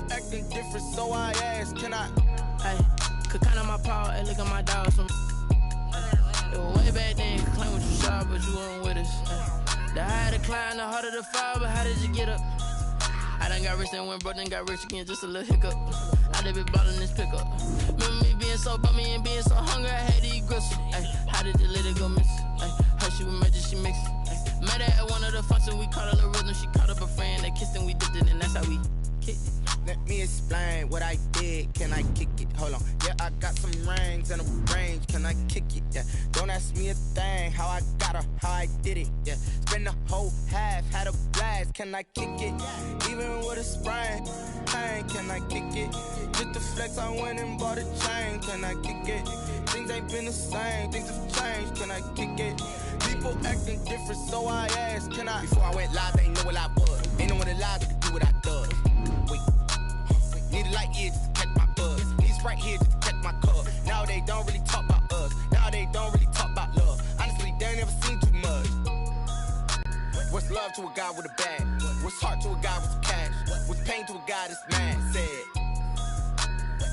People acting different, so I asked, can I? Hey, could count on my power, hey, look at my dogs. It was way back then, could claim what you saw, but you weren't with us. Ay. The higher the climb, the harder the fall, but how did you get up? I done got rich and went broke, then got rich again, just a little hiccup. I done been ballin' this pickup. Remember me being so bummy and being so hungry, I had to eat gristle. Ay, how did the lady go miss? Ay, her she was magic, she mixed. Ay, met her at one of the functions, we caught a little rhythm. She caught up a friend, they kissed and we dipped it, and that's how we kicked it. Let me explain what I did. Can I kick it? Hold on. Yeah, I got some rings and a range. Can I kick it? Yeah. Don't ask me a thing. How I got her, how I did it. Yeah. Spend the whole half, had a blast. Can I kick it? Even with a sprain, pain. Can I kick it? Just the flex, I went and bought a chain. Can I kick it? Things ain't been the same. Things have changed. Can I kick it? People acting different, so I asked, can I? Before I went live, they ain't know what I was. Ain't no one alive that could do what I does. Wait. Need a light here just to catch my buzz. Need Sprite here just to catch my cup. Now they don't really talk about us. Now they don't really talk about love. Honestly, they ain't never seen too much. What's love to a guy with a bag? What's heart to a guy with some cash? What's pain to a guy that's mad? Said.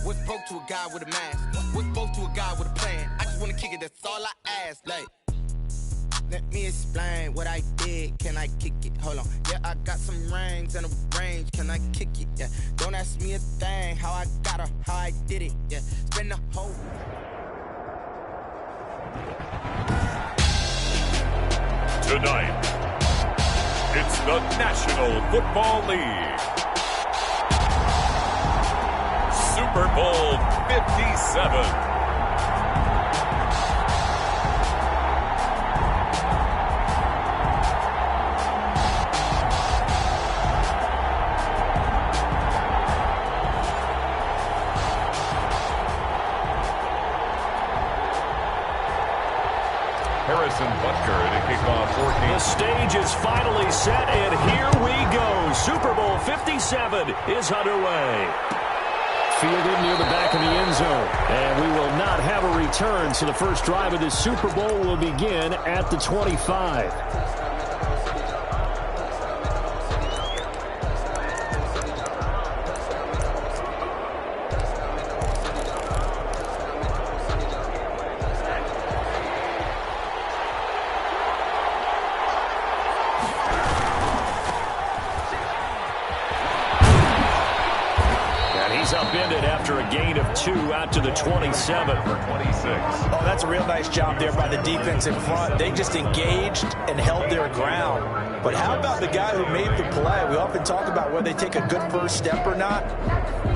What's broke to a guy with a mask? What's both to a guy with a plan? I just wanna kick it, that's all I ask. Like, let me explain what I did. Can I kick it? Hold on. Yeah, I got some rings and a range. Can I kick it? Yeah. Don't ask me a thing. How I got her, how I did it. Yeah. Spend the whole. Tonight, it's the National Football League. Super Bowl 57. The stage is finally set, and here we go. Super Bowl 57 is underway. Fielded near the back of the end zone. And we will not have a return, so the first drive of this Super Bowl will begin at the 25. Upended after a gain of 2 out to the 27 for 26. Oh, that's a real nice job there by the defense in front. They just engaged and held their ground. But how about the guy who made the play? We often talk about whether they take a good first step or not.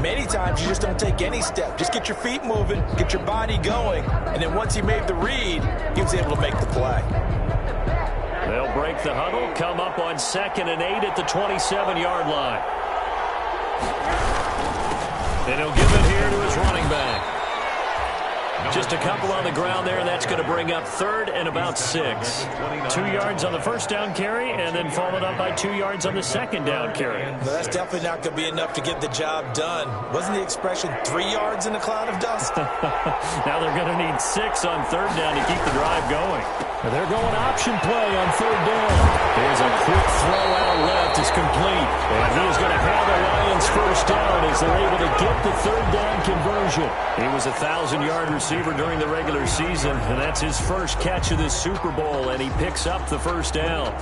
Many times you just don't take any step. Just get your feet moving, get your body going, and then once he made the read, he was able to make the play. They'll break the huddle, come up on 2nd and 8 at the 27-yard line. And he'll give it here to his running back. Just a couple on the ground there, and that's going to bring up 3rd and about 6. 2 yards on the first down carry, and then followed up by 2 yards on the second down carry. Well, that's definitely not going to be enough to get the job done. Wasn't the expression 3 yards in a cloud of dust? Now they're going to need 6 on 3rd down to keep the drive going. They're going option play on 3rd down. There's a quick throw out left. It's complete. And he is going to have the Lions first down as they're able to get the 3rd down conversion. He was a 1,000-yard receiver during the regular season, and that's his first catch of this Super Bowl, and he picks up the first down.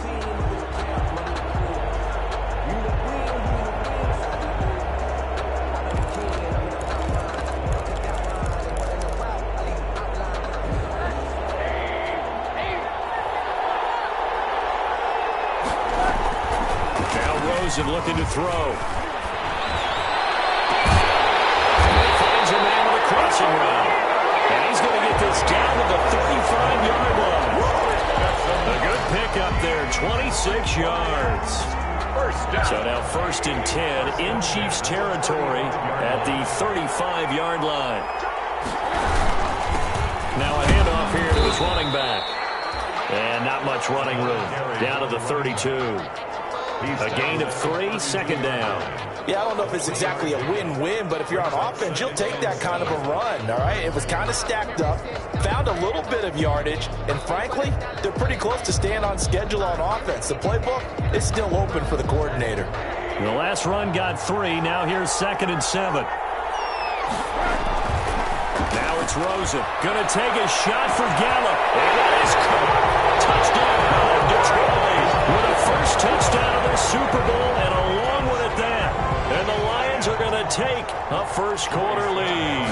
And looking to throw. He finds a man with a crossing route. And he's going to get this down to the 35-yard line. A good pickup there, 26 yards. So now 1st and 10 in Chiefs territory at the 35-yard line. Now a handoff here to his running back. And not much running room. Down to the 32. A gain of 3, 2nd down. Yeah, I don't know if it's exactly a win-win, but if you're on offense, you'll take that kind of a run, all right? It was kind of stacked up, found a little bit of yardage, and frankly, they're pretty close to staying on schedule on offense. The playbook is still open for the coordinator. The last run got 3. Now here's 2nd and 7. Now it's Rosen. Going to take a shot for Gallup. And that is caught. Touchdown, Detroit. With a first touchdown of their Super Bowl and a long one at that. And the Lions are going to take a first-quarter lead.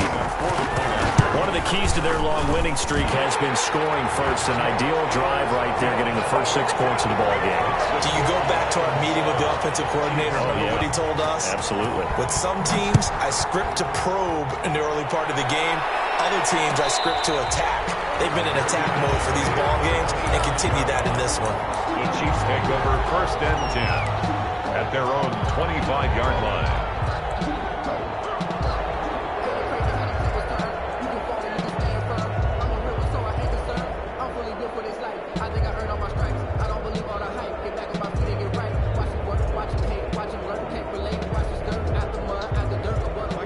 One of the keys to their long winning streak has been scoring first. An ideal drive right there, getting the first 6 points of the ball game. Do you go back to our meeting with the offensive coordinator? Remember what he told us? Absolutely. With some teams, I script to probe in the early part of the game. Other teams, I script to attack. They've been in attack mode for these ball games and continue that in this one. The Chiefs take over 1st and 10 at their own 25-yard line.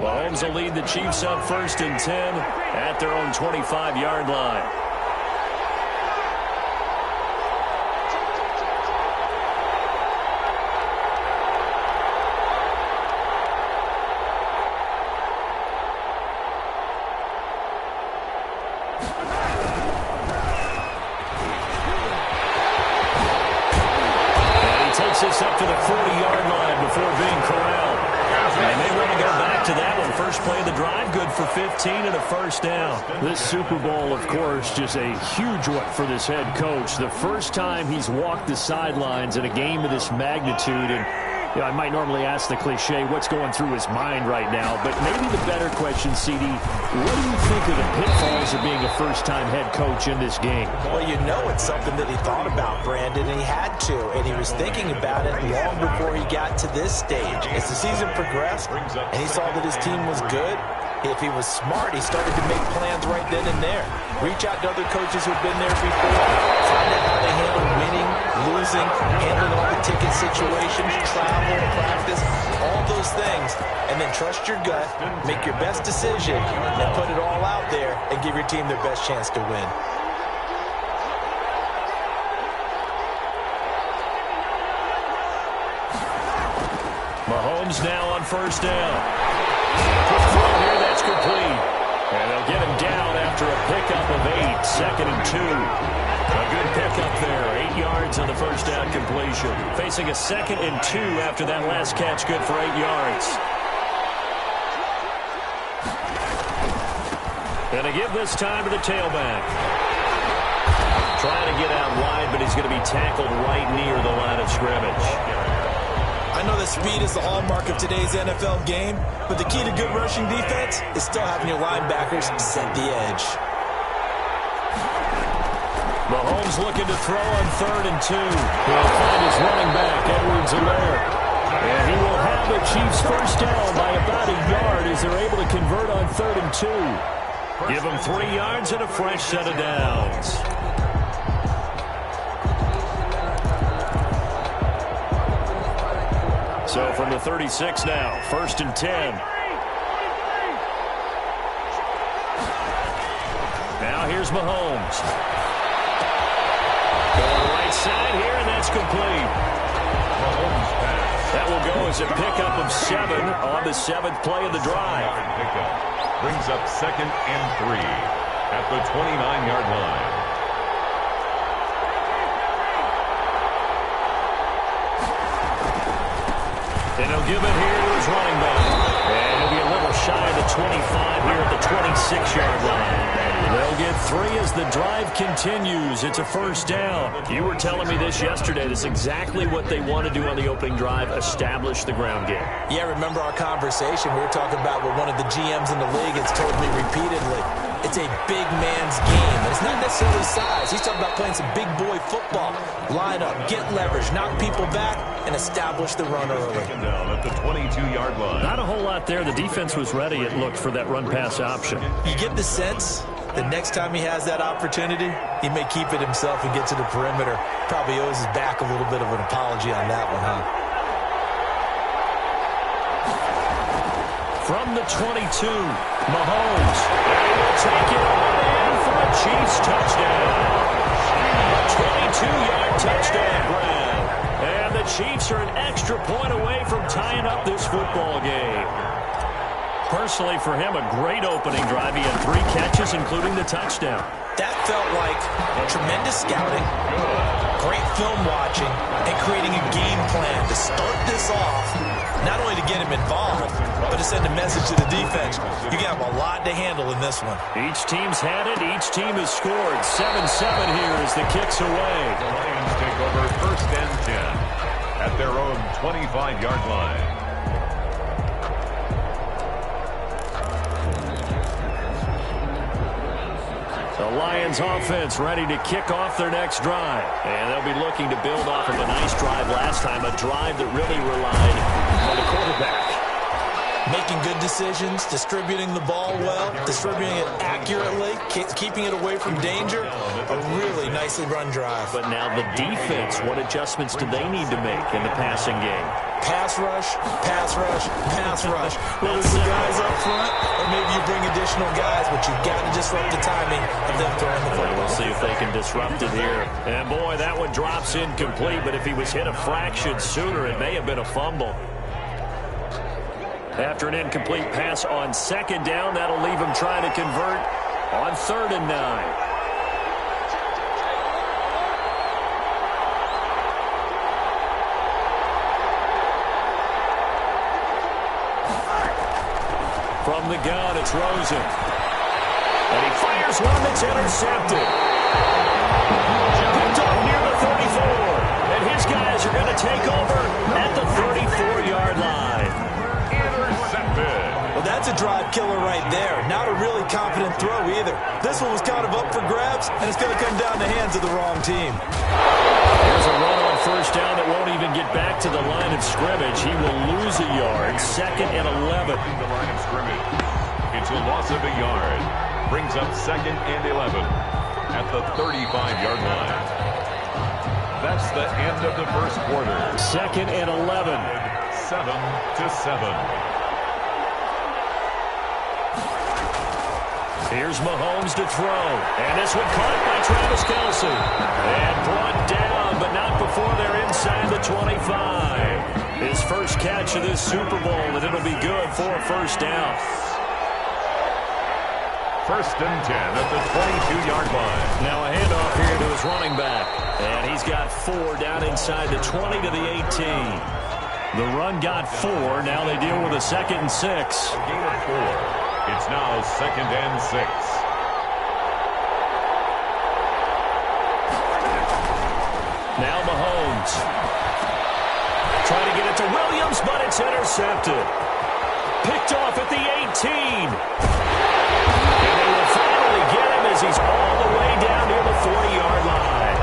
Mahomes will lead the Chiefs up 1st and 10 at their own 25-yard line. And he takes this up to the 40-yard line before being corralled. And they want to go back to that one. First play of the drive, good for 15 and a first down. This Super Bowl, of course, just a huge one for this head coach. The first time he's walked the sidelines in a game of this magnitude. And you know, I might normally ask the cliche, what's going through his mind right now? But maybe the better question, CD, what do you think of the pitfalls of being a first-time head coach in this game? Well, you know it's something that he thought about, Brandon, and he had to. And he was thinking about it long before he got to this stage. As the season progressed and he saw that his team was good, if he was smart, he started to make plans right then and there. Reach out to other coaches who've been there before. Find out how they handle winning, losing, handling all the ticket situations, travel, practice, all those things. And then trust your gut, make your best decision, and put it all out there and give your team their best chance to win. Mahomes now on first down. Quick throw here, that's complete. And they'll get him down after a pickup of 8, 2nd and 2. A good pickup there, 8 yards on the first down completion. Facing a 2nd and 2 after that last catch, good for 8 yards. And to give this time to the tailback. Trying to get out wide, but he's going to be tackled right near the line of scrimmage. I know that speed is the hallmark of today's NFL game, but the key to good rushing defense is still having your linebackers set the edge. Mahomes looking to throw on 3rd and 2. He'll find his running back, Edwards-Helaire. And he will have the Chiefs first down by about a yard as they're able to convert on 3rd and 2. Give them 3 yards and a fresh set of downs. So from the 36 now, 1st and 10. Now here's Mahomes. Going right side here, and that's complete. Mahomes pass. That will go as a pickup of 7 on the 7th play of the drive. Pickup brings up 2nd and 3 at the 29-yard line. And he'll give it here to his running back. And he'll be a little shy of the 25 here at the 26-yard line. They'll get 3 as the drive continues. It's a first down. You were telling me this yesterday. That's exactly what they want to do on the opening drive, establish the ground game. Yeah, remember our conversation? We were talking about what one of the GMs in the league has told me repeatedly. It's a big man's game. And it's not necessarily size. He's talking about playing some big boy football. Line up, get leverage, knock people back, and establish the run early. Down at the 22-yard line. Not a whole lot there. The defense was ready, it looked, for that run-pass option. You get the sense that next time he has that opportunity, he may keep it himself and get to the perimeter. Probably owes his back a little bit of an apology on that one, huh? From the 22, Mahomes. And he will take it on in for a Chiefs touchdown. A 22-yard touchdown grab. And the Chiefs are an extra point away from tying up this football game. Personally, for him, a great opening drive. He had 3 catches, including the touchdown. That felt like tremendous scouting, great film watching, and creating a game plan to start this off, not only to get him involved, but to send a message to the defense. You have a lot to handle in this one. Each team's had it. Each team has scored. 7-7 here as the kick's away. The Lions take over 1st and 10 at their own 25-yard line. The Lions offense ready to kick off their next drive. And they'll be looking to build off of a nice drive last time, a drive that really relied on the quarterback. Making good decisions, distributing the ball well, distributing it accurately, keeping it away from danger. A really nicely run drive. But now the defense, what adjustments do they need to make in the passing game? Pass rush, pass rush, pass rush. Whether it's the guys up front or maybe you bring additional guys, but you've got to disrupt the timing of them throwing the football. We'll see if they can disrupt it here. And boy, that one drops incomplete, but if he was hit a fraction sooner, it may have been a fumble. After an incomplete pass on 2nd down, that'll leave him trying to convert on 3rd and 9. From the gun, it's Rosen. And he fires one that's intercepted. Picked up near the 34. And his guys are going to take over at the 34-yard line. Well, that's a drive killer right there. Not a really confident throw either. This one was kind of up for grabs, and it's going to come down the hands of the wrong team. Here's a run on 1st down that won't even get back to the line of scrimmage. He will lose a yard. 2nd and 11. The line of scrimmage. It's a loss of a yard. Brings up 2nd and 11 at the 35-yard line. That's the end of the 1st quarter. 2nd and 11. 7-7. Here's Mahomes to throw. And this one caught by Travis Kelce. And brought down, but not before they're inside the 25. His first catch of this Super Bowl, and it'll be good for a 1st down. 1st and 10 at the 22-yard line. Now a handoff here to his running back. And he's got 4 down inside the 20 to the 18. The run got 4. Now they deal with a 2nd and 6. A gain of 4. It's now 2nd and 6. Now Mahomes. Trying to get it to Williams, but it's intercepted. Picked off at the 18. And they will finally get him as he's all the way down near the 40-yard line.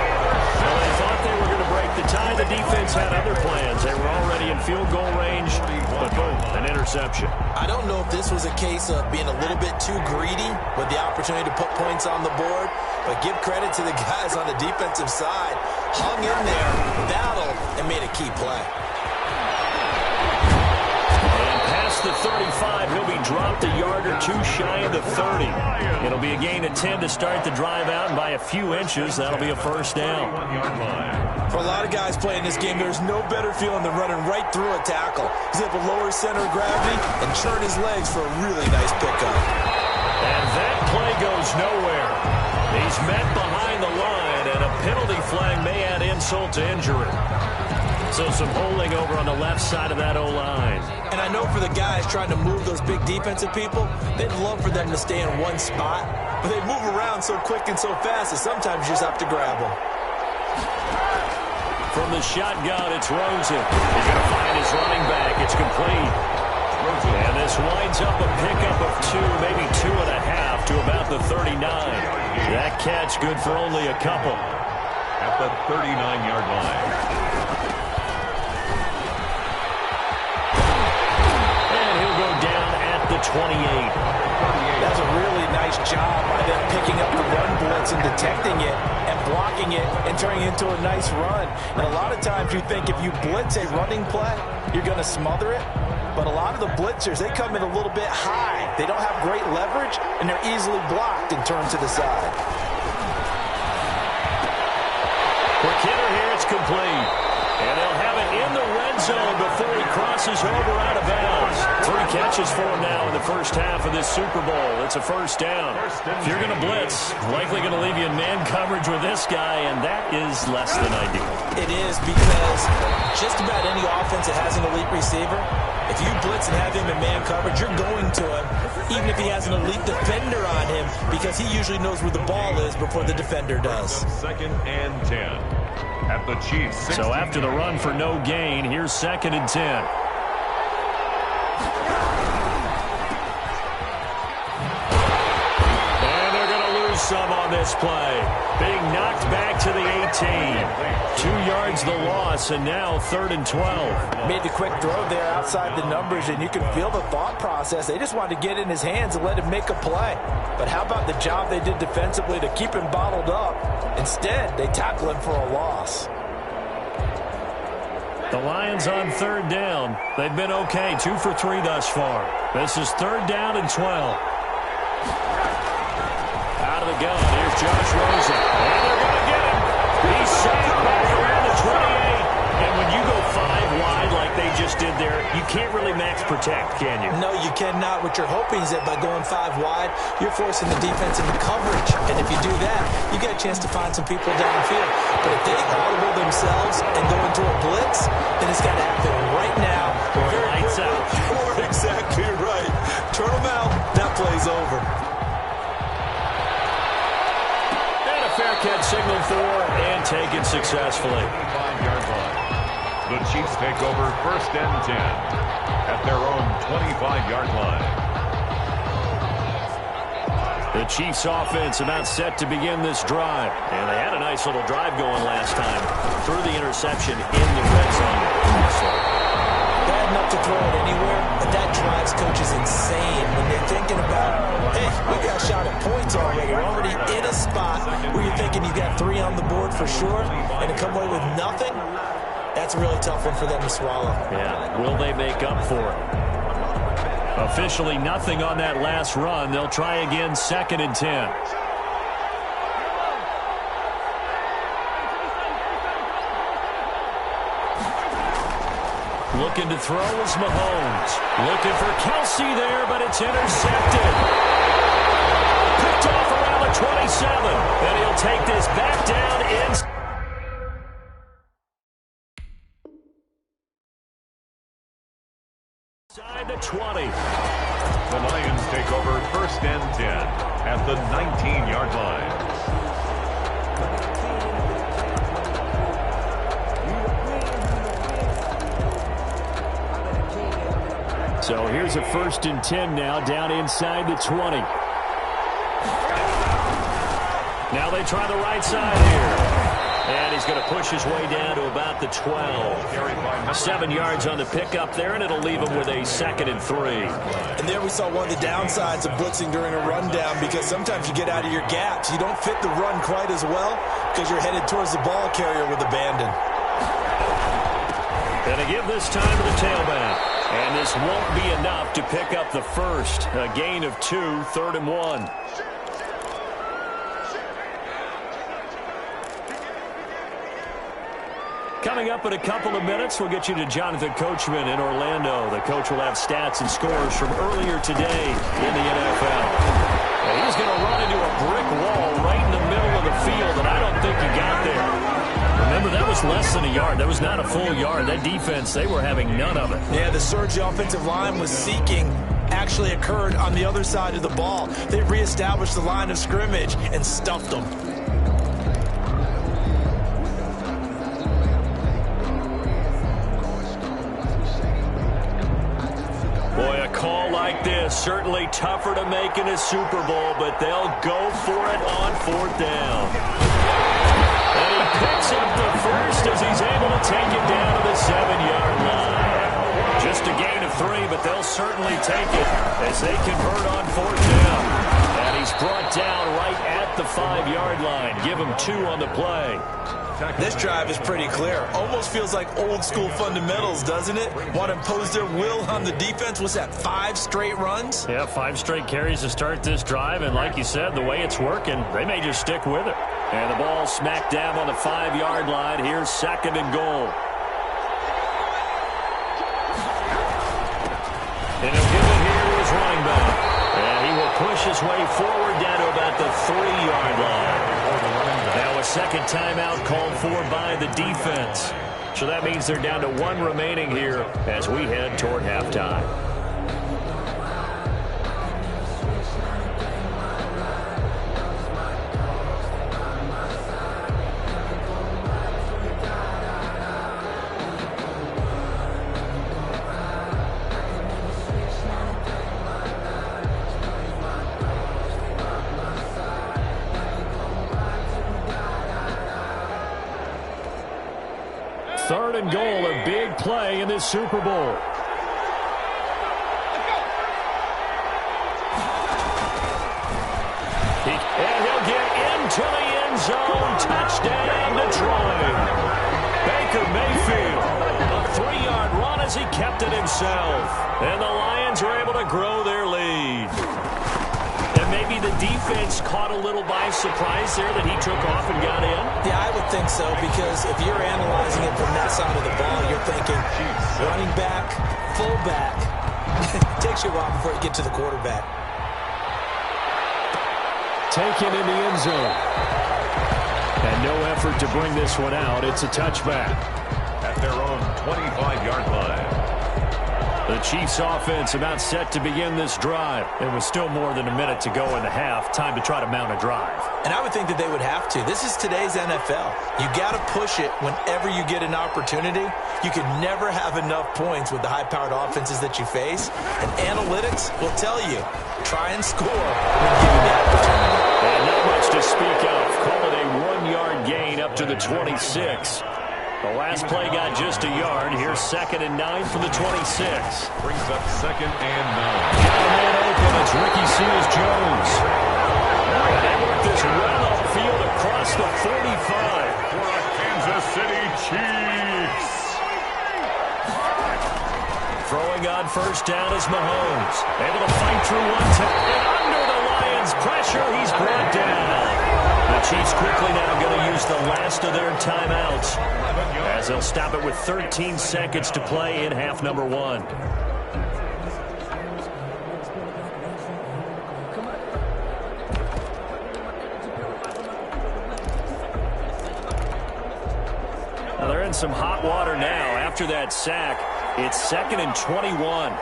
Well, they thought they were going to break the tie. The defense had other plans. They were already in field goal range, but boom, an interception. I don't know if this was a case of being a little bit too greedy with the opportunity to put points on the board, but give credit to the guys on the defensive side. Hung in there, battled, and made a key play. And past the 35, he'll be dropped a yard or 2 shy of the 30. It'll be a gain of 10 to start the drive out, and by a few inches, that'll be a 1st down. For a lot of guys playing this game, there's no better feeling than running right through a tackle. He's able to lower center of gravity and churn his legs for a really nice pickup. And that play goes nowhere. He's met behind the line, and a penalty flag may add insult to injury. So some holding over on the left side of that O-line. And I know for the guys trying to move those big defensive people, they'd love for them to stay in one spot, but they move around so quick and so fast that sometimes you just have to grab them. From the shotgun, it's Rosen. He's going to find his running back. It's complete. And this winds up a pickup of 2, maybe 2.5 to about the 39. That catch good for only a couple. At the 39-yard line. And he'll go down at the 28. That's a really nice job by them picking up the run blitz and detecting it and blocking it and turning it into a nice run. And a lot of times you think if you blitz a running play, you're going to smother it. But a lot of the blitzers, they come in a little bit high. They don't have great leverage, and they're easily blocked and turned to the side. For Kidder here, it's complete. And they'll end zone before he crosses over out of bounds. 3 catches for him now in the first half of this Super Bowl. It's a first down. If you're going to blitz, likely going to leave you in man coverage with this guy, and that is less than ideal. It is, because just about any offense that has an elite receiver, if you blitz and have him in man coverage, you're going to him, even if he has an elite defender on him, because he usually knows where the ball is before the defender does. 2nd and 10 at the Chiefs. So after the run for no gain, here's 2nd and 10. Some on this play. Being knocked back to the 18. 2 yards the loss, and now 3rd and 12. Made the quick throw there outside the numbers, and you can feel the thought process. They just wanted to get in his hands and let him make a play. But how about the job they did defensively to keep him bottled up? Instead, they tackle him for a loss. The Lions on 3rd down. They've been okay, 2 for 3 thus far. This is 3rd down and 12. Out of the gun, here's Josh Rosen. And they're going to get him. He's sacked back around the 28. And when you go 5 wide like they just did there, you can't really max protect, can you? No, you cannot. What you're hoping is that by going 5 wide, you're forcing the defense into coverage. And if you do that, you get a chance to find some people downfield. But if they audible themselves and go into a blitz, then it's got to happen right now. Or lights out. You're exactly right. Turn them out. That play's over. Fair catch signaled for and taken successfully. 25-yard line. The Chiefs take over 1st and 10 at their own 25-yard line. The Chiefs offense about set to begin this drive. And they had a nice little drive going last time. Threw the interception in the red zone. Bad enough to throw it anywhere, but that drives coaches insane when they're thinking about, hey, we got a shot at points already. We're already in a spot where you're thinking you got 3 on the board for sure, and to come away with nothing, that's a really tough one for them to swallow. Yeah, will they make up for it? Officially nothing on that last run. They'll try again, 2nd and 10. Looking to throw is Mahomes. Looking for Kelsey there, but it's intercepted. Picked off around the 27. And he'll take this back down inside the 20. The Lions take over 1st and 10 at the 19-yard line. So here's a 1st and 10 now, down inside the 20. Now they try the right side here. And he's going to push his way down to about the 12. 7 yards on the pickup there, and it'll leave him with a 2nd and 3. And there we saw one of the downsides of blitzing during a rundown, because sometimes you get out of your gaps. You don't fit the run quite as well because you're headed towards the ball carrier with abandon. Going to give this time to the tailback. And this won't be enough to pick up the first. A gain of 2, 3rd and 1. Coming up in a couple of minutes, we'll get you to Jonathan Coachman in Orlando. The coach will have stats and scores from earlier today in the NFL. And he's going to run into a brick wall right in the middle of the field, and I don't think he got there. Remember, that was less than a yard. That was not a full yard. That defense, they were having none of it. Yeah, the surge the offensive line was seeking actually occurred on the other side of the ball. They reestablished the line of scrimmage and stuffed them. Boy, a call like this, certainly tougher to make in a Super Bowl, but they'll go for it on 4th down. And he picks up the first as he's able to take it down to the 7-yard line. Just a gain of 3, but they'll certainly take it as they convert on 4th down. And he's brought down right at the 5-yard line. Give him 2 on the play. This drive is pretty clear. Almost feels like old school fundamentals, doesn't it? Want to impose their will on the defense. What's that, 5 straight runs? Yeah, 5 straight carries to start this drive. And like you said, the way it's working, they may just stick with it. And the ball smack dab on the 5-yard line. Here's 2nd and goal. push his way forward down to about the 3-yard line. Now a second timeout called for by the defense. So that means they're down to 1 remaining here as we head toward halftime. Third and goal, a big play in this Super Bowl. And he'll get into the end zone. Touchdown, Detroit. Baker Mayfield, a 3-yard run as he kept it himself. And the Lions are able to grow their lead. Maybe the defense caught a little by surprise there that he took off and got in? Yeah, I would think so, because if you're analyzing it from that side of the ball, you're thinking running back, fullback. It takes you a while before you get to the quarterback. Taken in the end zone. And no effort to bring this one out. It's a touchback. At their own 25-yard line. The Chiefs offense about set to begin this drive. It was still more than a minute to go in the half. Time to try to mount a drive. And I would think that they would have to. This is today's NFL. You got to push it whenever you get an opportunity. You can never have enough points with the high-powered offenses that you face. And analytics will tell you, try and score when given the opportunity. And not much to speak of. Call it a 1-yard gain up to the 26. The last play got just a yard. Here's 2nd and 9 from the 26. Brings up 2nd and 9. Got a man open. It's Ricky Seals-Jones. And they work this well upfield across the 45. For the Kansas City Chiefs. Throwing on first down is Mahomes. Able to fight through one time. And under the Lions' pressure, he's brought down. The Chiefs quickly now going to use the last of their timeouts, as they'll stop it with 13 seconds to play in half number 1. Now they're in some hot water now. After that sack, it's 2nd and 21.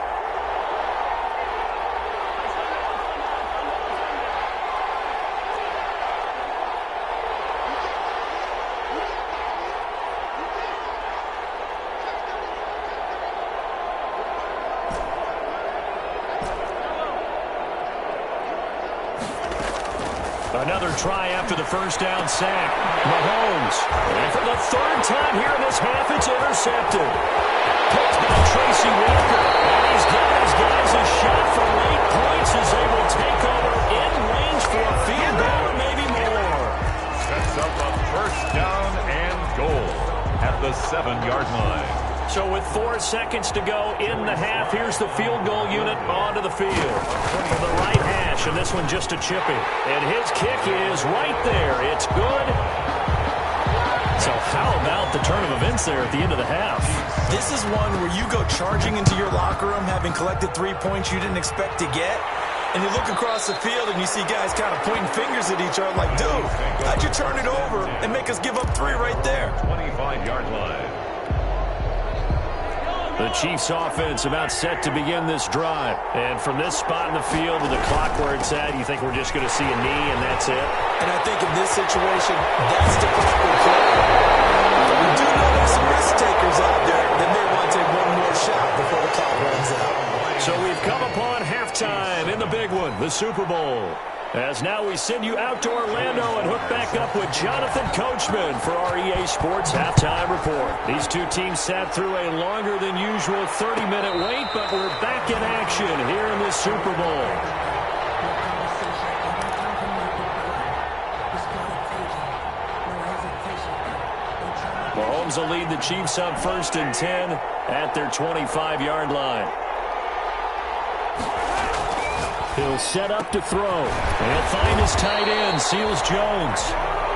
Another try after the first down sack. Mahomes. And for the 3rd time here in this half, it's intercepted. Picked by Tracy Walker. And he's got his guys a shot for late points as they will take over in range for a field goal or maybe more. Sets up a first down and goal at the 7-yard line. So with 4 seconds to go in the half, here's the field goal unit onto the field. From the right hash, and this one just a chipping. And his kick is right there. It's good. So how about the turn of events there at the end of the half? This is one where you go charging into your locker room having collected 3 points you didn't expect to get. And you look across the field and you see guys kind of pointing fingers at each other like, dude, how'd you turn it over and make us give up 3 right there? 25-yard line. The Chiefs offense about set to begin this drive. And from this spot in the field with the clock where it's at, you think we're just going to see a knee and that's it? And I think in this situation, that's the proper play. But we do know there's some risk takers out there that may want to take one more shot before the clock runs out. So we've come upon halftime in the big one, the Super Bowl. As now we send you out to Orlando and hook back up with Jonathan Coachman for our EA Sports Halftime Report. These two teams sat through a longer than usual 30-minute wait, but we're back in action here in the Super Bowl. Mahomes will lead the Chiefs up 1st and 10 at their 25-yard line. He'll set up to throw. And he'll find his tight end, Seals-Jones.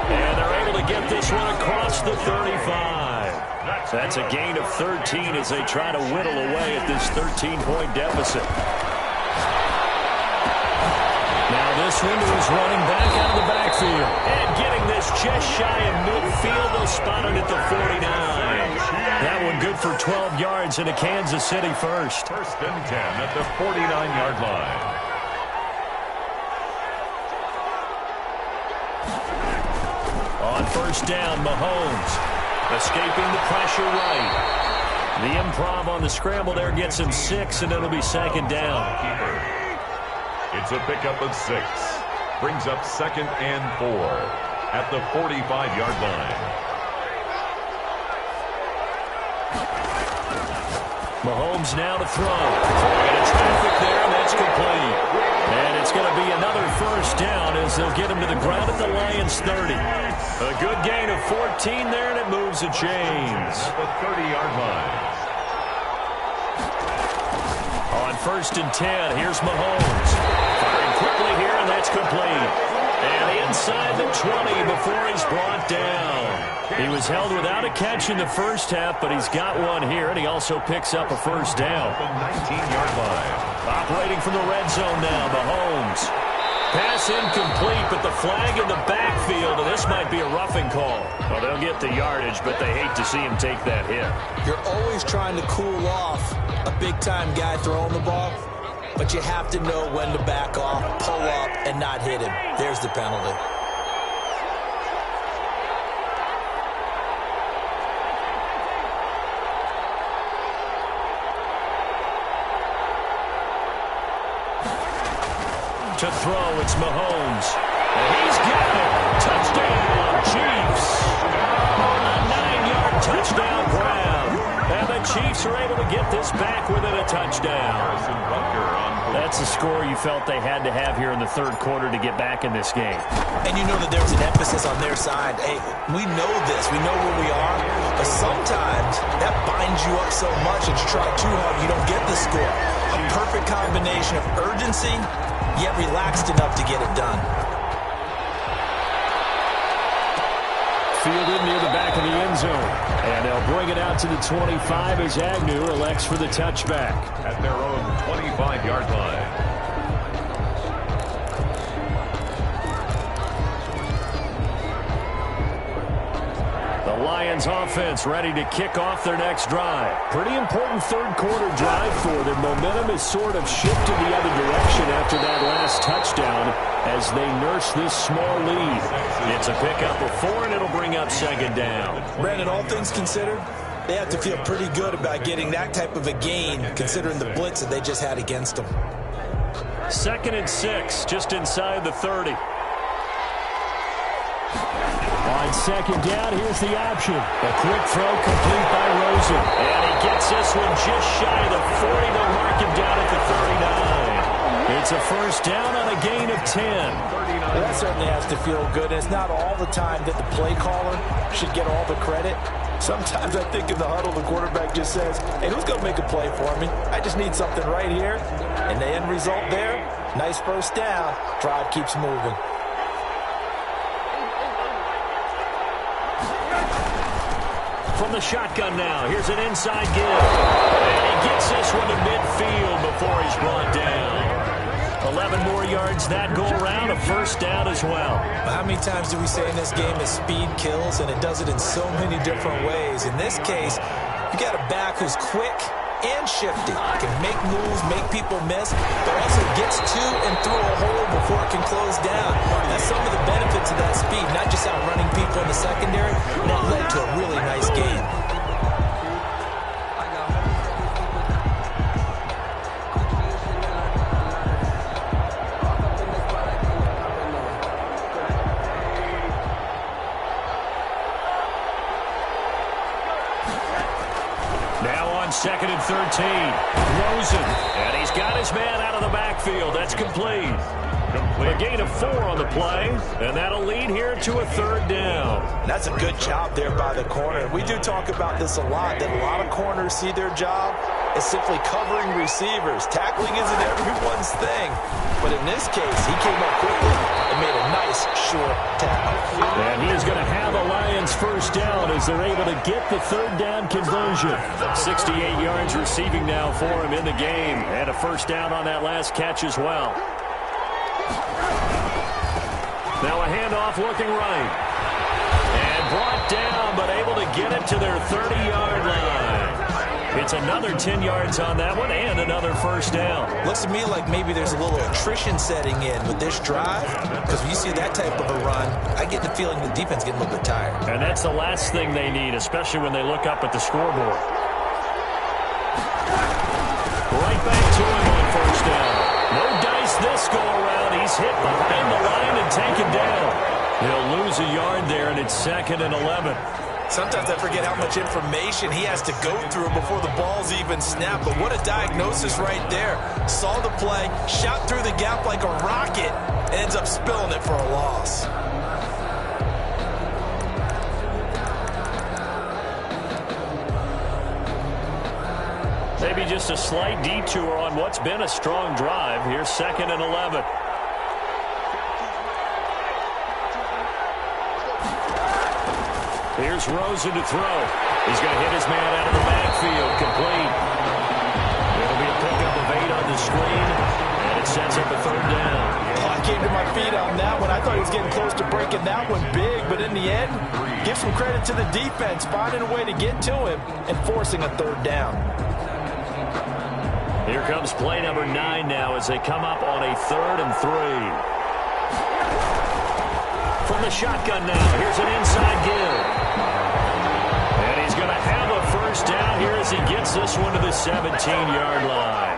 And they're able to get this one across the 35. That's a gain of 13 as they try to whittle away at this 13-point deficit. Now this one to his running back out of the backfield. And getting this just shy of midfield. They'll spot it at the 49. That one good for 12 yards into Kansas City first. First and 10 at the 49-yard line. On first down, Mahomes escaping the pressure right. The improv on the scramble there gets him 6, and it'll be second down. It's a pickup of 6. Brings up second and 4 at the 45-yard line. Mahomes now to throw. And traffic there, and that's complete. And it's going to be another first down as they'll get him to the ground at the Lions' 30. A good gain of 14 there, and it moves the chains. At the 30-yard line. On first and 10, here's Mahomes. Firing quickly here, and that's complete. And inside the 20 before he's brought down. He was held without a catch in the first half, but he's got one here, and he also picks up a first down. The 19-yard line. Operating from the red zone now, Mahomes. Pass incomplete, but the flag in the backfield, and this might be a roughing call. Well, they'll get the yardage, but they hate to see him take that hit. You're always trying to cool off a big-time guy throwing the ball, but you have to know when to back off, pull up, and not hit him. There's the penalty. To throw, it's Mahomes. And he's got it. Touchdown, Chiefs. A 9-yard touchdown grab. And the Chiefs are able to get this back within a touchdown. That's a score you felt they had to have here in the third quarter to get back in this game. And you know that there's an emphasis on their side. Hey, we know this. We know where we are. But sometimes that binds you up so much that you try too hard, you don't get the score. A perfect combination of urgency, yet relaxed enough to get it done. Fielded near the back of the end zone. And they'll bring it out to the 25 as Agnew elects for the touchback. At their own 25-yard line. The Lions offense ready to kick off their next drive. Pretty important third quarter drive for them. Momentum has sort of shifted the other direction after that last touchdown as they nurse this small lead. It's a pickup of 4, and it'll bring up second down. Brandon, all things considered, they have to feel pretty good about getting that type of a gain considering the blitz that they just had against them. 2nd and 6, just inside the 30. On second down, here's the option. A quick throw complete by Rosen. And he gets this one just shy of the 40. They'll mark him down at the 39. It's a first down on a gain of 10. Well, that certainly has to feel good. And it's not all the time that the play caller should get all the credit. Sometimes I think in the huddle, the quarterback just says, hey, who's going to make a play for me? I just need something right here. And the end result there, nice first down. Drive keeps moving. From the shotgun now, here's an inside give. And he gets this one to midfield before he's brought down. 11 more yards that go around, a first down as well. How many times do we say in this game that speed kills, and it does it in so many different ways? In this case, you got a back who's quick and shifty, can make moves, make people miss, but also gets to and through a hole before it can close down. That's some of the benefits of that speed, not just outrunning people in the secondary, and that led to a really nice game. Second and 13. Rosen. And he's got his man out of the backfield. That's complete. A gain of 4 on the play. And that'll lead here to a third down. That's a good job there by the corner. We do talk about this a lot, that a lot of corners see their job as simply covering receivers. Tackling isn't everyone's thing. But in this case, he came up quickly and made a nice, short tackle. And he is going to have a Lions first down as they're able to get the third down conversion. 68 yards receiving now for him in the game. And a first down on that last catch as well. Now a handoff looking right. And brought down, but able to get it to their 30-yard line. It's another 10 yards on that one and another first down. Looks to me like maybe there's a little attrition setting in with this drive, because when you see that type of a run, I get the feeling the defense getting a little bit tired. And that's the last thing they need, especially when they look up at the scoreboard. Right back to him on first down. No dice this go-around. He's hit behind the line and taken down. He'll lose a yard there, and it's 2nd and 11. Sometimes I forget how much information he has to go through before the ball's even snapped. But what a diagnosis right there. Saw the play, shot through the gap like a rocket, and ends up spilling it for a loss. Maybe just a slight detour on what's been a strong drive. Here's 2nd and 11. Here's Rosen to throw. He's going to hit his man out of the backfield. Complete. It'll be a pickup of 8 on the screen, and it sets up a 3rd down. I came to my feet on that one. I thought he was getting close to breaking that one big, but in the end, give some credit to the defense, finding a way to get to him and forcing a 3rd down. Here comes play number 9 now as they come up on a 3rd and 3. From the shotgun now, here's an inside give. And he's going to have a first down here as he gets this one to the 17-yard line.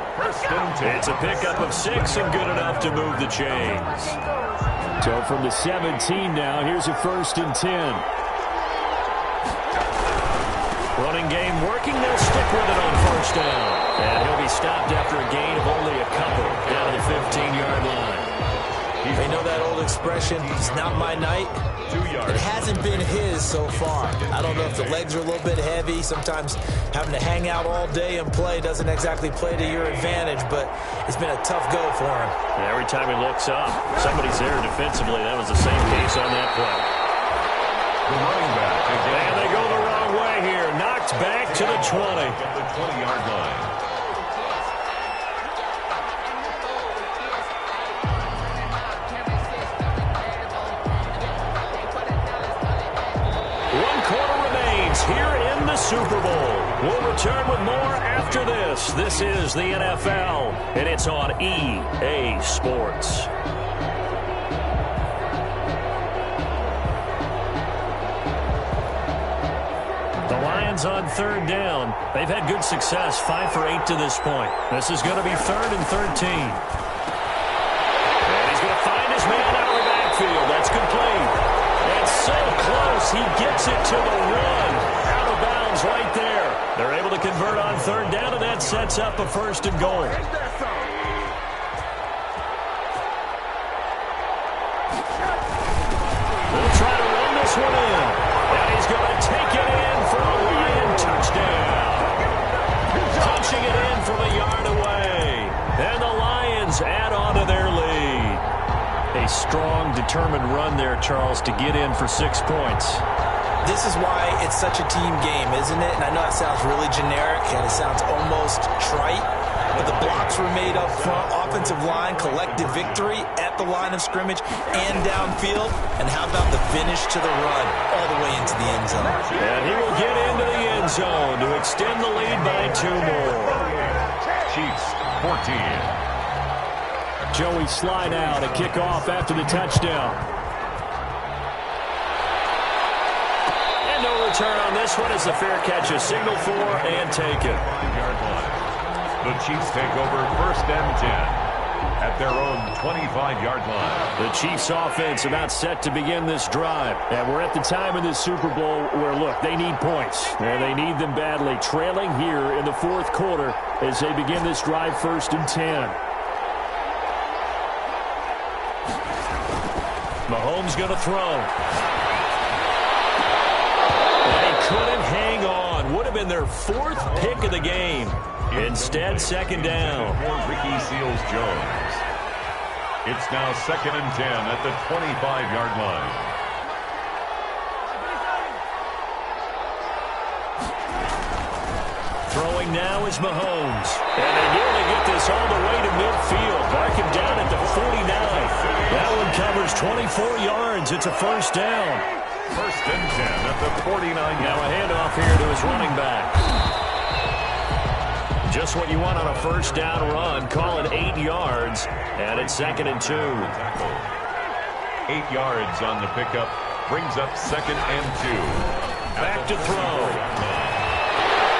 It's a pickup of 6 and good enough to move the chains. So from the 17 now, here's a 1st and 10. Running game working, they'll stick with it on first down. And he'll be stopped after a gain of only a couple down to the 15-yard line. They know that old expression, it's not my night. 2 yards. It hasn't been his so far. I don't know if the legs are a little bit heavy. Sometimes having to hang out all day and play doesn't exactly play to your advantage, but it's been a tough go for him. And every time he looks up, somebody's there defensively. That was the same case on that play. The running back. And they go the wrong way here. Knocked back to the 20. At the 20-yard line. Here in the Super Bowl. We'll return with more after this. This is the NFL, and it's on EA Sports. The Lions on 3rd down. They've had good success, 5 for 8 to this point. This is going to be 3rd and 13. And he's going to find his man out of the backfield. That's complete. And so close, he gets it to the 1. Out of bounds right there. They're able to convert on 3rd down, and that sets up a 1st and goal. They'll try to run this one in. And he's going to take it in for a Lion touchdown. Punching it in from a yard away. And the Lions add on to their lead. A strong, determined run there, Charles, to get in for 6 points. This is why it's such a team game, isn't it? And I know it sounds really generic and it sounds almost trite, but the blocks were made up front, offensive line, collective victory at the line of scrimmage and downfield. And how about the finish to the run all the way into the end zone? And he will get into the end zone to extend the lead by 2 more. Chiefs, 14. Joey slide out, a kickoff after the touchdown. And no return on this one as the fair catch is signaled for and taken. 5-yard line. The Chiefs take over 1st and 10 at their own 25-yard line. The Chiefs offense about set to begin this drive. And we're at the time in this Super Bowl where, look, they need points. And they need them badly. Trailing here in the 4th quarter as they begin this drive 1st and 10. Mahomes going to throw. And he couldn't hang on. Would have been their 4th pick of the game. Instead, 2nd down. Ricky Seals-Jones. It's now 2nd and 10 at the 25-yard line. Throwing now is Mahomes. And they nearly get this all the way to midfield. Mark him down at the 49. 24 yards. It's a first down. First and 10 at the 49. Now a handoff here to his running back. Just what you want on a first down run. Call it 8 yards. And it's 2nd and 2. 8 yards on the pickup. Brings up 2nd and 2. Back to throw.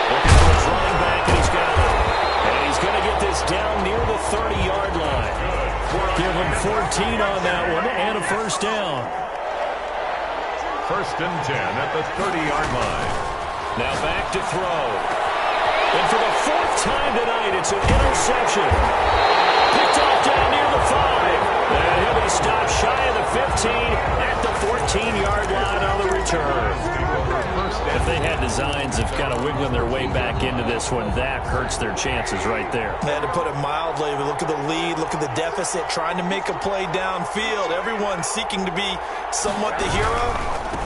Looking for his running back, and he's got it. And he's going to get this down near the 30-yard line. Give him 14 on that one and a first down. First and 10 at the 30-yard line. Now back to throw. And for the 4th time tonight, it's an interception. Picked off down near the 5. And he'll be stopped shy of the 15 at the 14-yard line on the return. If they had designs of kind of wiggling their way back into this one, that hurts their chances right there. Man, to put it mildly, look at the lead, look at the deficit, trying to make a play downfield. Everyone seeking to be somewhat the hero.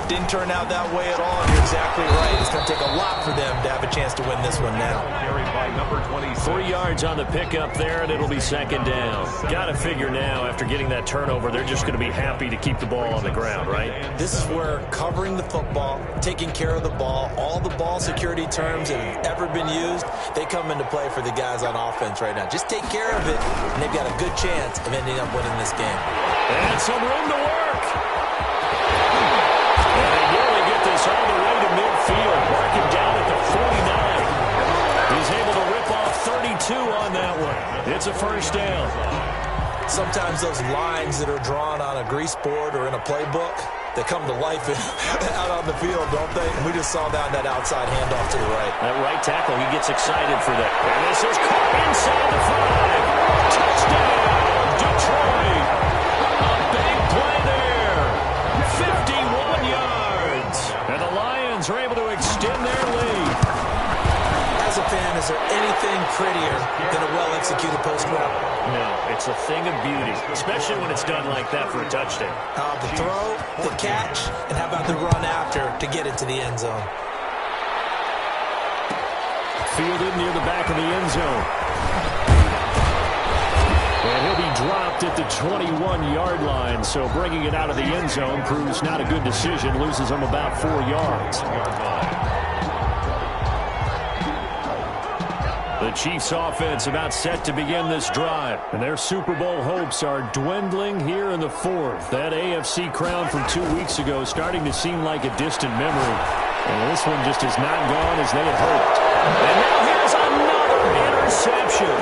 Didn't turn out that way at all, and you're exactly right. It's going to take a lot for them to have a chance to win this one now. Carried by number 26. 3 yards on the pickup there, and it'll be 2nd down. Got to figure now, after getting that turnover, they're just going to be happy to keep the ball on the ground, right? This is where covering the football, taking care of the ball, all the ball security terms that have ever been used, they come into play for the guys on offense right now. Just take care of it, and they've got a good chance of ending up winning this game. And some room to work. And they nearly get this all the way to midfield. Mark him down at the 49. He's able to rip off 32 on that one. It's a first down. Sometimes those lines that are drawn on a grease board or in a playbook, they come to life out on the field, don't they? And we just saw that outside handoff to the right. That right tackle, he gets excited for that. And this is caught inside the 5. Touchdown, Detroit. A big play there. 51 yards. And the Lions are able to extend their lead. As a fan, is there anything prettier than a well-executed post route? No, it's a thing of beauty, especially when it's done like that for a touchdown. The throw, the catch, and how about the run after to get it to the end zone? Fielded near the back of the end zone. And he'll be dropped at the 21-yard line, so bringing it out of the end zone proves not a good decision, loses him about 4 yards. The Chiefs' offense about set to begin this drive. And their Super Bowl hopes are dwindling here in the 4th. That AFC crown from 2 weeks ago starting to seem like a distant memory. And this one just has not gone as they had hoped. And now here's another interception.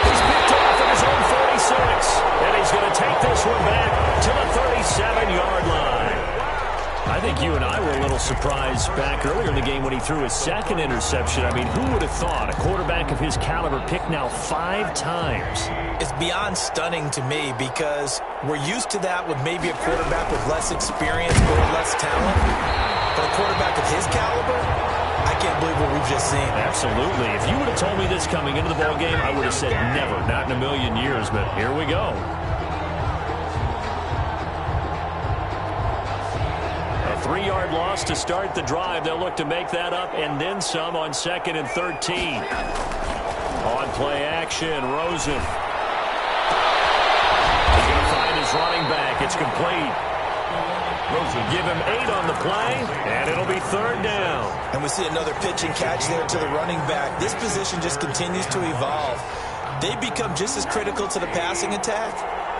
He's picked off at his own 46. And he's going to take this one back to the 37-yard line. I think you and I were a little surprised back earlier in the game when he threw his 2nd interception. I mean, who would have thought a quarterback of his caliber picked now 5 times? It's beyond stunning to me because we're used to that with maybe a quarterback with less experience or less talent. But a quarterback of his caliber, I can't believe what we've just seen. Absolutely. If you would have told me this coming into the ballgame, I would have said never, not in a million years. But here we go. 3-yard loss to start the drive. They'll look to make that up and then some on 2nd and 13. On play action, Rosen. He's going to find his running back. It's complete. Rosen give him 8 on the play, and it'll be 3rd down. And we see another pitch and catch there to the running back. This position just continues to evolve. They become just as critical to the passing attack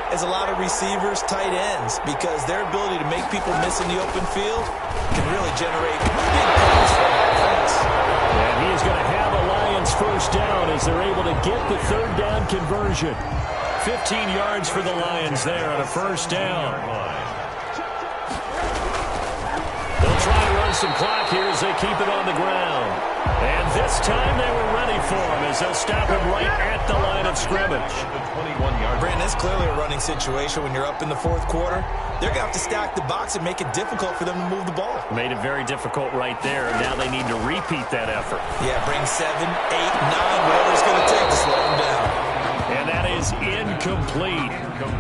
as a lot of receivers, tight ends, because their ability to make people miss in the open field can really generate big plays for offense. And he is going to have a Lions first down as they're able to get the 3rd down conversion. 15 yards for the Lions there on a first down. They'll try and run some clock here as they keep it on the ground. And this time they were ready for him as they'll stop him right at the line of scrimmage. Brandon, it's clearly a running situation when you're up in the 4th quarter. They're going to have to stack the box and make it difficult for them to move the ball. Made it very difficult right there, and now they need to repeat that effort. Yeah, bring 7, 8, 9, whatever it's going to take to slow them down. And that is incomplete.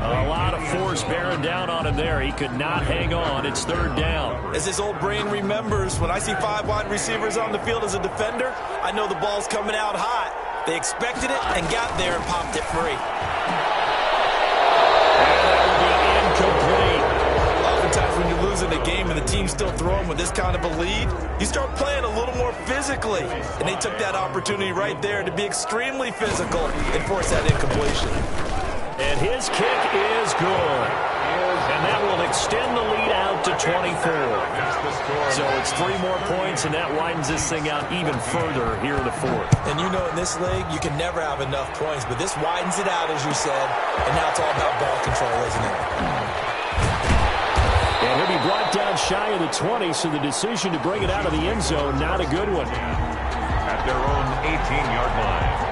A lot of force bearing down on him there. He could not hang on. It's 3rd down. As his old brain remembers, when I see 5 wide receivers on the field as a defender, I know the ball's coming out hot. They expected it and got there and popped it free. And that will be incomplete. in the game and the team's still throwing with this kind of a lead, you start playing a little more physically. And they took that opportunity right there to be extremely physical and force that incompletion. And his kick is good. And that will extend the lead out to 24. So it's 3 more points, and that widens this thing out even further here in the fourth. And you know, in this league, you can never have enough points, but this widens it out, as you said, and now it's all about ball control, isn't it? And he'll be brought down shy of the 20, so the decision to bring it out of the end zone, not a good one. At their own 18-yard line.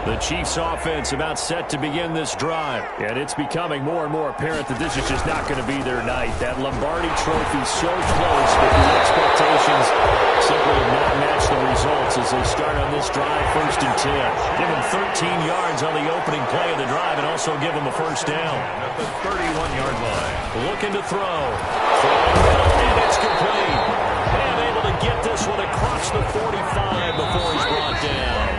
The Chiefs offense about set to begin this drive. And it's becoming more and more apparent that this is just not going to be their night. That Lombardi trophy so close, but the expectations simply have not matched the results as they start on this drive, 1st and 10. Give them 13 yards on the opening play of the drive and also give them a first down. At the 31-yard line. Looking to throw. And it's complete. And able to get this one across the 45 before he's brought down.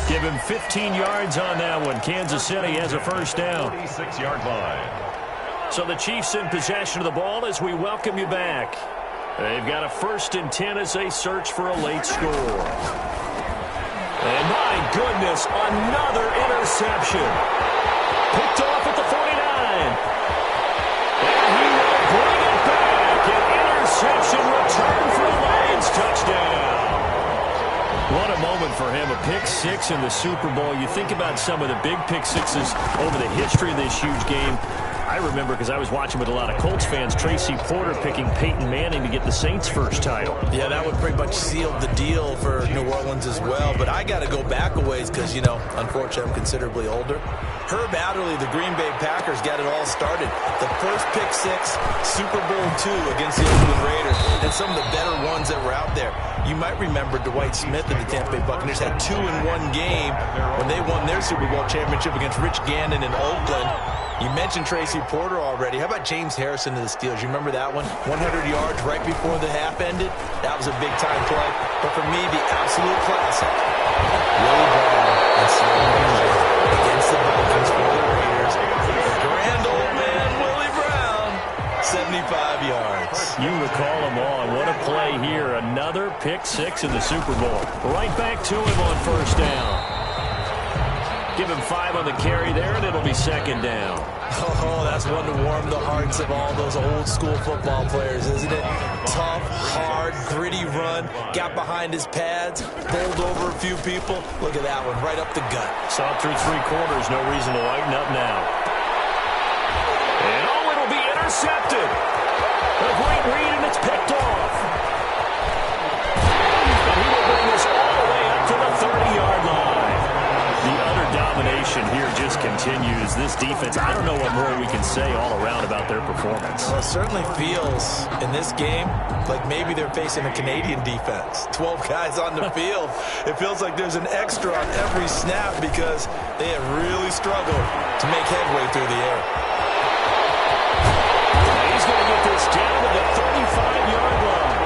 Give him 15 yards on that one. Kansas City has a first down. 36-yard line. So the Chiefs in possession of the ball as we welcome you back. They've got a 1st and 10 as they search for a late score. And my goodness, another interception. Picked off at the 49. And he will bring it back. An interception return for a Lions touchdown. What a moment for him, a pick 6 in the Super Bowl. You think about some of the big pick 6s over the history of this huge game. I remember, because I was watching with a lot of Colts fans, Tracy Porter picking Peyton Manning to get the Saints' first title. Yeah, that would pretty much seal the deal for New Orleans as well. But I got to go back a ways because, you know, unfortunately I'm considerably older. Herb Adderley, the Green Bay Packers, got it all started. The first pick 6, Super Bowl II against the Oakland Raiders, and some of the better ones that were out there. You might remember Dwight Smith and the Tampa Bay Buccaneers had 2 in one game when they won their Super Bowl championship against Rich Gannon in Oakland. You mentioned Tracy Porter already. How about James Harrison to the Steelers? You remember that one? 100 yards right before the half ended. That was a big-time play. But for me, the absolute classic, Willie Brown and Slim Jim against the Vikings for the Raiders. The grand old man, Willie Brown, 75 yards. You recall them all. What a play here. Another pick 6 in the Super Bowl. Right back to him on first down. Give him 5 on the carry there, and it'll be 2nd down. Oh, that's one to warm the hearts of all those old-school football players, isn't it? Tough, hard, gritty run. Got behind his pads, bowled over a few people. Look at that one, right up the gut. Saw through 3 quarters, no reason to lighten up now. And oh, it'll be intercepted. A great read, and it's picked off. And he will bring this all the way up to the 30-yard line. The utter domination here just continues. This defense, I don't know what more we can say all around about their performance. Well, it certainly feels in this game like maybe they're facing a Canadian defense. 12 guys on the field. It feels like there's an extra on every snap because they have really struggled to make headway through the air. He's going to get this down to the 35-yard line.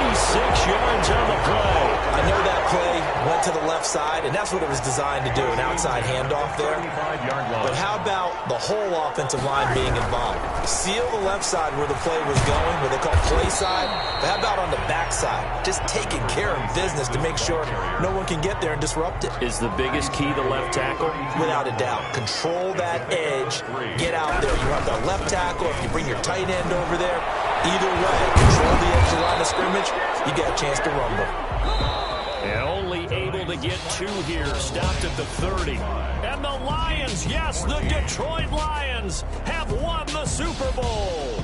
36 yards on the play. I know that play went to the left side, and that's what it was designed to do, an outside handoff there. But how about the whole offensive line being involved? Seal the left side where the play was going, where they call play side. But how about on the back side? Just taking care of business to make sure no one can get there and disrupt it. Is the biggest key the left tackle? Without a doubt. Control that edge. Get out there. You have the left tackle. If you bring your tight end over there, either way, control the edge of the line of scrimmage, you got a chance to rumble. And only able to get 2 here. Stopped at the 30. And the Lions, yes, the Detroit Lions have won the Super Bowl.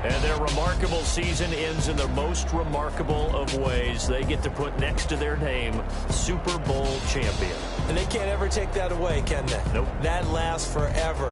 And their remarkable season ends in the most remarkable of ways. They get to put next to their name, Super Bowl champion. And they can't ever take that away, can they? Nope. That lasts forever.